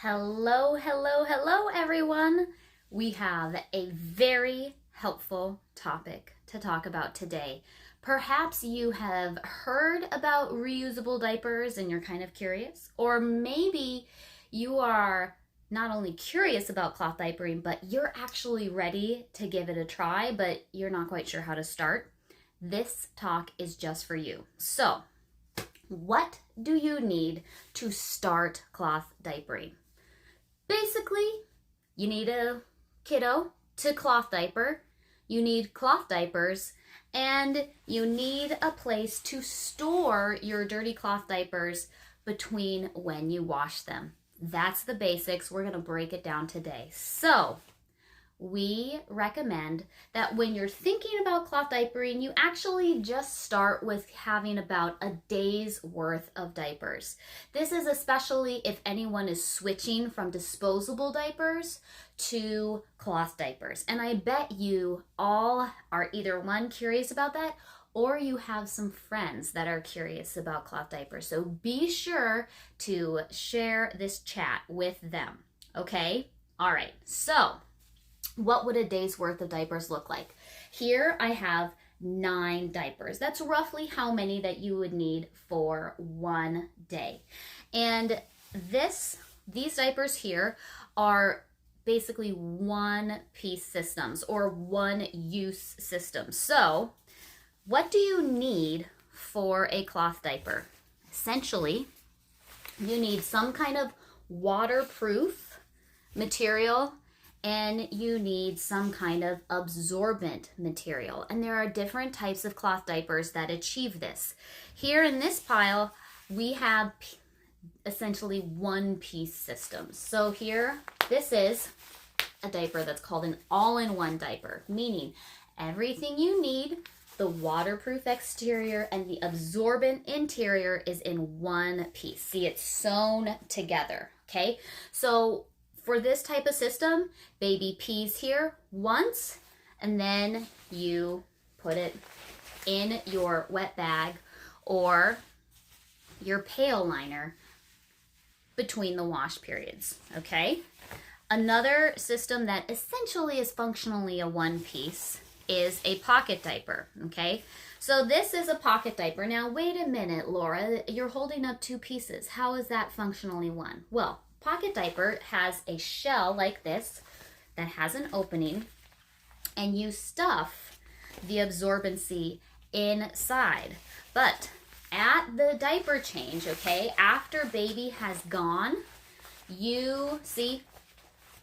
Hello, hello, hello, everyone. We have a very helpful topic to talk about today. Perhaps you have heard about reusable diapers and you're kind of curious, or maybe you are not only curious about cloth diapering, but you're actually ready to give it a try, but you're not quite sure how to start. This talk is just for you. So, what do you need to start cloth diapering? Basically, you need a kiddo to cloth diaper, you need cloth diapers, and you need a place to store your dirty cloth diapers between when you wash them. That's the basics. We're going to break it down today. So, we recommend that when you're thinking about cloth diapering, you actually just start with having about a day's worth of diapers. This is especially if anyone is switching from disposable diapers to cloth diapers. And I bet you all are either one, curious about that, or you have some friends that are curious about cloth diapers. So be sure to share this chat with them, okay? All right, so what would a day's worth of diapers look like? Here I have 9 diapers. That's roughly how many that you would need for one day. And these diapers here are basically one-piece systems or one-use systems. So what do you need for a cloth diaper? Essentially, you need some kind of waterproof material, and you need some kind of absorbent material. And there are different types of cloth diapers that achieve this. Here in this pile, we have essentially one-piece systems. So here, this is a diaper that's called an all-in-one diaper, meaning everything you need, the waterproof exterior and the absorbent interior, is in one piece. See, it's sewn together, okay? So for this type of system, baby pees here once, and then you put it in your wet bag or your pail liner between the wash periods, okay? Another system that essentially is functionally a one piece is a pocket diaper, okay? So this is a pocket diaper. Now, wait a minute, Laura, you're holding up 2 pieces. How is that functionally one? Well, pocket diaper has a shell like this that has an opening, and you stuff the absorbency inside. But at the diaper change, okay, after baby has gone, you see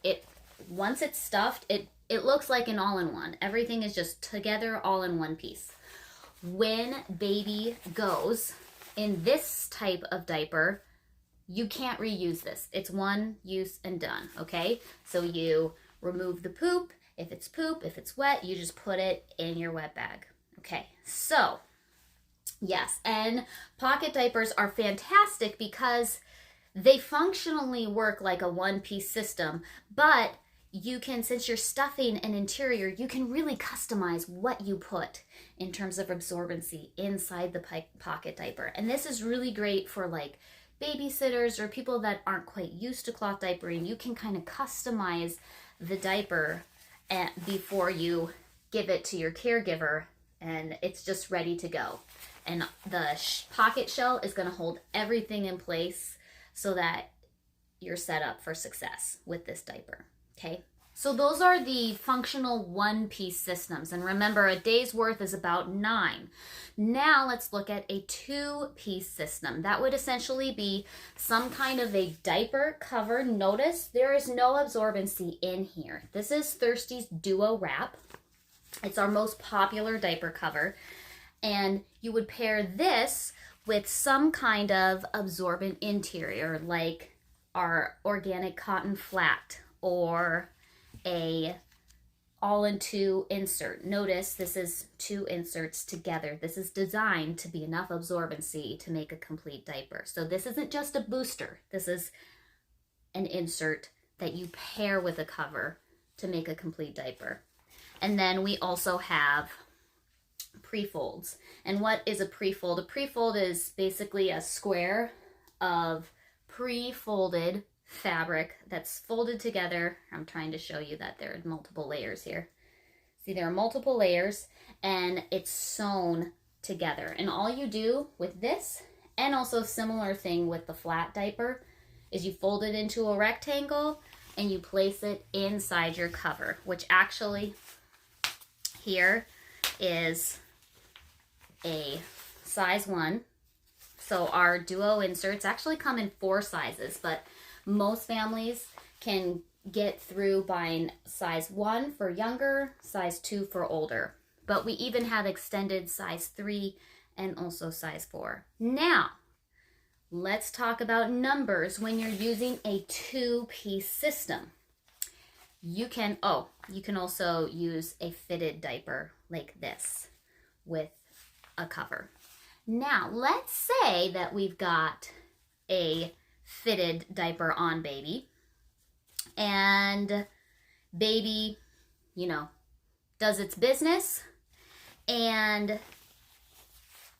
it, once it's stuffed, it looks like an all-in-one. Everything is just together all in one piece. When baby goes in this type of diaper, you can't reuse this. It's one use and done, okay? So you remove the poop. If it's wet, you just put it in your wet bag. Okay, so yes, and pocket diapers are fantastic because they functionally work like a one-piece system, but you can, since you're stuffing an interior, you can really customize what you put in terms of absorbency inside the pocket diaper. And this is really great for like babysitters or people that aren't quite used to cloth diapering. You can kind of customize the diaper before you give it to your caregiver, and it's just ready to go. And the pocket shell is going to hold everything in place so that you're set up for success with this diaper, okay? So those are the functional one-piece systems. And remember, a day's worth is about 9. Now let's look at a 2-piece system. That would essentially be some kind of a diaper cover. Notice there is no absorbency in here. This is Thirsty's Duo Wrap. It's our most popular diaper cover. And you would pair this with some kind of absorbent interior, like our organic cotton flat or a all-in-2 insert. Notice this is 2 inserts together. This is designed to be enough absorbency to make a complete diaper. So this isn't just a booster. This is an insert that you pair with a cover to make a complete diaper. And then we also have Prefolds. And what is a prefold? A prefold is basically a square of pre-folded fabric that's folded together. I'm trying to show you that there are multiple layers here. See, there are multiple layers and it's sewn together. And all you do with this, and also similar thing with the flat diaper, is you fold it into a rectangle and you place it inside your cover, which actually here is a size 1. So our duo inserts actually come in 4 sizes, but most families can get through buying size 1 for younger, size 2 for older. But we even have extended size 3 and also size 4. Now, let's talk about numbers when you're using a 2-piece system. You can also use a fitted diaper like this with a cover. Now, let's say that we've got a fitted diaper on baby, and baby, does its business, and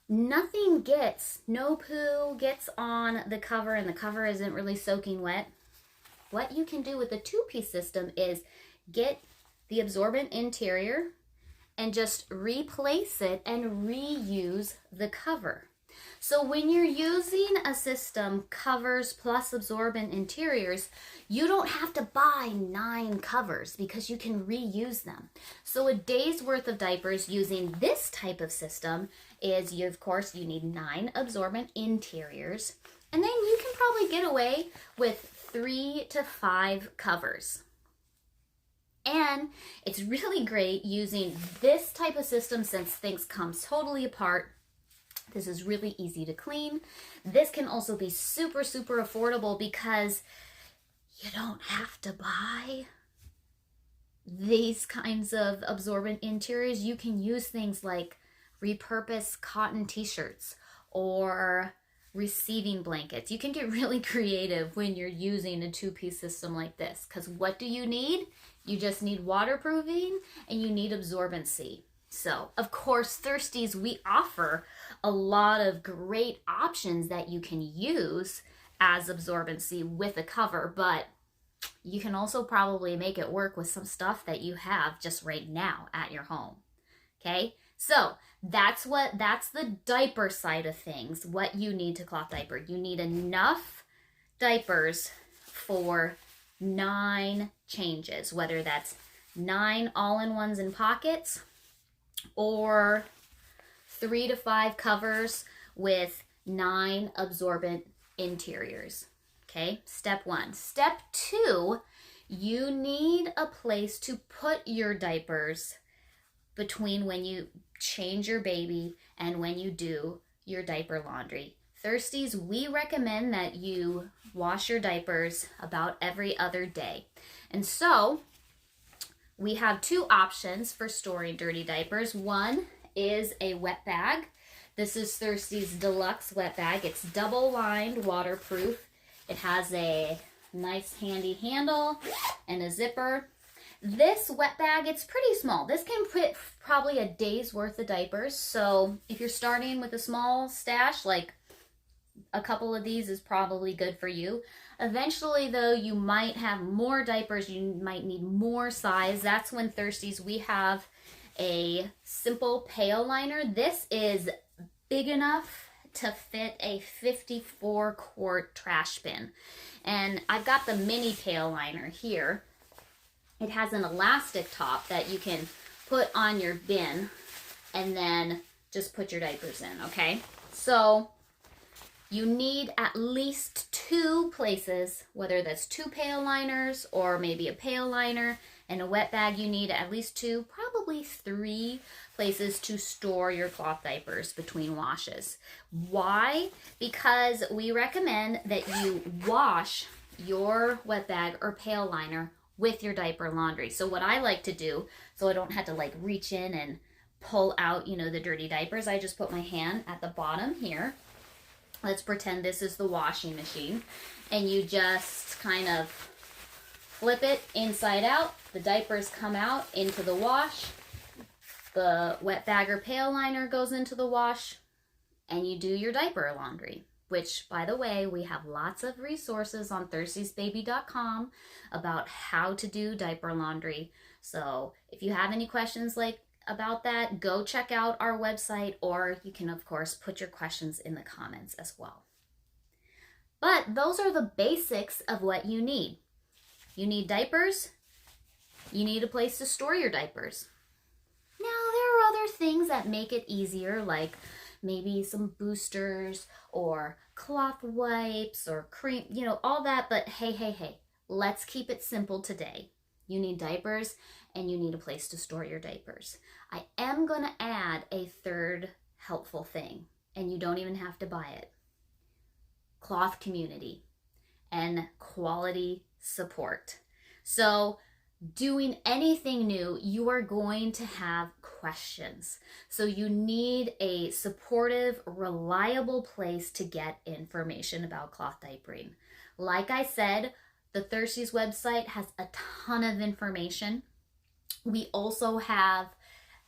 no poo gets on the cover, and the cover isn't really soaking wet. What you can do with a 2-piece system is get the absorbent interior and just replace it and reuse the cover. So when you're using a system, covers plus absorbent interiors, you don't have to buy 9 covers because you can reuse them. So a day's worth of diapers using this type of system is, you need 9 absorbent interiors, and then you can probably get away with 3 to 5 covers. And it's really great using this type of system since things come totally apart. This is really easy to clean. This can also be super, super affordable because you don't have to buy these kinds of absorbent interiors. You can use things like repurposed cotton t-shirts or receiving blankets. You can get really creative when you're using a 2-piece system like this, because what do you need? You just need waterproofing and you need absorbency. So, of course, Thirsties, we offer a lot of great options that you can use as absorbency with a cover, but you can also probably make it work with some stuff that you have just right now at your home. Okay? So, that's the diaper side of things, what you need to cloth diaper. You need enough diapers for 9 changes, whether that's 9 all-in-ones and pockets or 3 to 5 covers with 9 absorbent interiors. Okay, step 1. Step 2, you need a place to put your diapers between when you change your baby and when you do your diaper laundry. Thirsties, we recommend that you wash your diapers about every other day. And so we have 2 options for storing dirty diapers. One is a wet bag. This is Thirsty's Deluxe Wet Bag. It's double-lined, waterproof. It has a nice handy handle and a zipper. This wet bag, it's pretty small. This can put probably a day's worth of diapers. So if you're starting with a small stash, like a couple of these is probably good for you. Eventually, though, you might have more diapers. You might need more size. That's when Thirsties, we have a simple pail liner. This is big enough to fit a 54-quart trash bin. And I've got the mini pail liner here. It has an elastic top that you can put on your bin and then just put your diapers in, okay? So you need at least 2 places, whether that's 2 pail liners or maybe a pail liner and a wet bag. You need at least 2, probably 3 places to store your cloth diapers between washes. Why? Because we recommend that you wash your wet bag or pail liner with your diaper laundry. So what I like to do, so I don't have to like reach in and pull out, the dirty diapers, I just put my hand at the bottom here. Let's pretend this is the washing machine. And you just kind of flip it inside out. The diapers come out into the wash. The wet bag or pail liner goes into the wash. And you do your diaper laundry. which, by the way, we have lots of resources on thirstiesbaby.com about how to do diaper laundry. So if you have any questions about that, go check out our website, or you can, of course, put your questions in the comments as well. But those are the basics of what you need. You need diapers. You need a place to store your diapers. Now, there are other things that make it easier, like maybe some boosters or cloth wipes or cream, all that. But hey, let's keep it simple today. You need diapers and you need a place to store your diapers. I am going to add a third helpful thing, and you don't even have to buy it. Cloth community and quality support. So doing anything new, you are going to have questions. So you need a supportive, reliable place to get information about cloth diapering. Like I said, the Thirsties website has a ton of information. We also have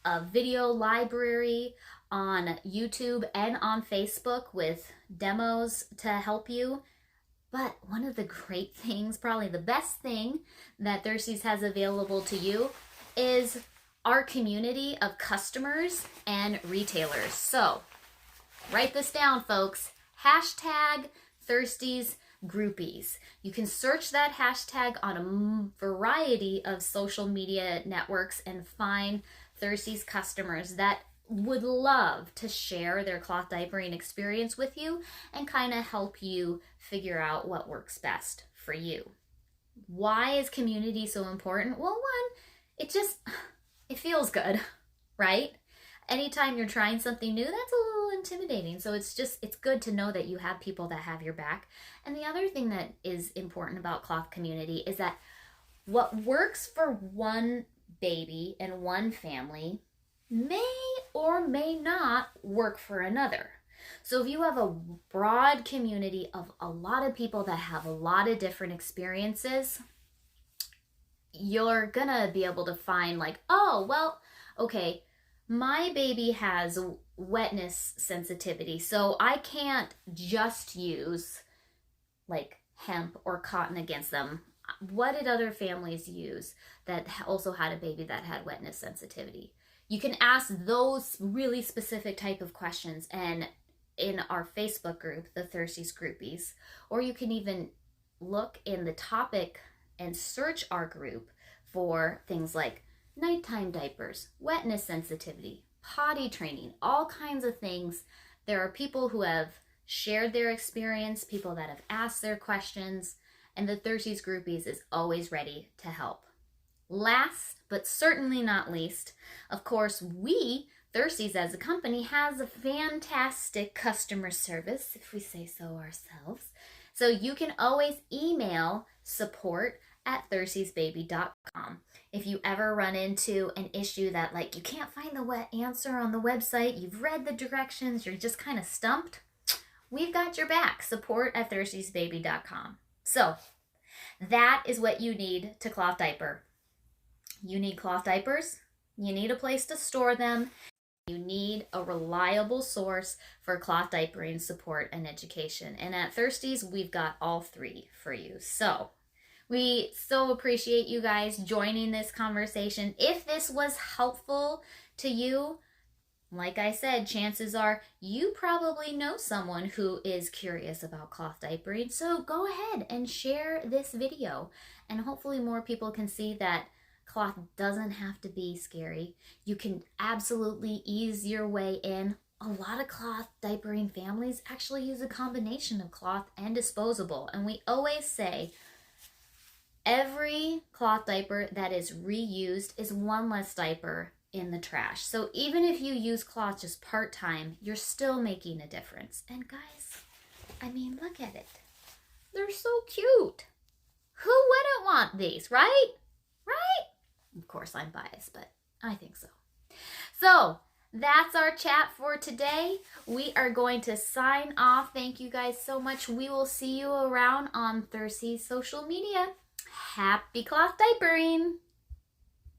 a video library on YouTube and on Facebook with demos to help you. But one of the great things, probably the best thing that Thirsties has available to you is our community of customers and retailers. So write this down, folks. #Thirsties Groupies. You can search that hashtag on a variety of social media networks and find Thirsties customers that would love to share their cloth diapering experience with you and kind of help you figure out what works best for you. Why is community so important? Well, one, it feels good, right? Anytime you're trying something new, that's a little intimidating. So it's good to know that you have people that have your back. And the other thing that is important about cloth community is that what works for one baby and one family may or may not work for another. So if you have a broad community of a lot of people that have a lot of different experiences, you're gonna be able to find okay, my baby has wetness sensitivity, so I can't just use hemp or cotton against them. What did other families use that also had a baby that had wetness sensitivity? You can ask those really specific type of questions and in our Facebook group, the Thirsties Groupies, or you can even look in the topic and search our group for things like nighttime diapers, wetness sensitivity, potty training, all kinds of things. There are people who have shared their experience, people that have asked their questions, and the Thirsties Groupies is always ready to help. Last, but certainly not least, of course, we, Thirsties as a company, has a fantastic customer service, if we say so ourselves. So you can always email support@thirstiesbaby.com. If you ever run into an issue that you can't find the answer on the website, you've read the directions, you're just kind of stumped, we've got your back, support@thirstiesbaby.com. So that is what you need to cloth diaper. You need cloth diapers, you need a place to store them, you need a reliable source for cloth diapering support and education. And at Thirsties, we've got all three for you. So we so appreciate you guys joining this conversation. If this was helpful to you, like I said, chances are you probably know someone who is curious about cloth diapering. So go ahead and share this video, and hopefully more people can see that cloth doesn't have to be scary. You can absolutely ease your way in. A lot of cloth diapering families actually use a combination of cloth and disposable. And we always say every cloth diaper that is reused is one less diaper in the trash. So even if you use cloth just part-time, you're still making a difference. And guys, look at it. They're so cute. Who wouldn't want these, right? Right? Of course, I'm biased, but I think so. So that's our chat for today. We are going to sign off. Thank you guys so much. We will see you around on Thirsties social media. Happy cloth diapering!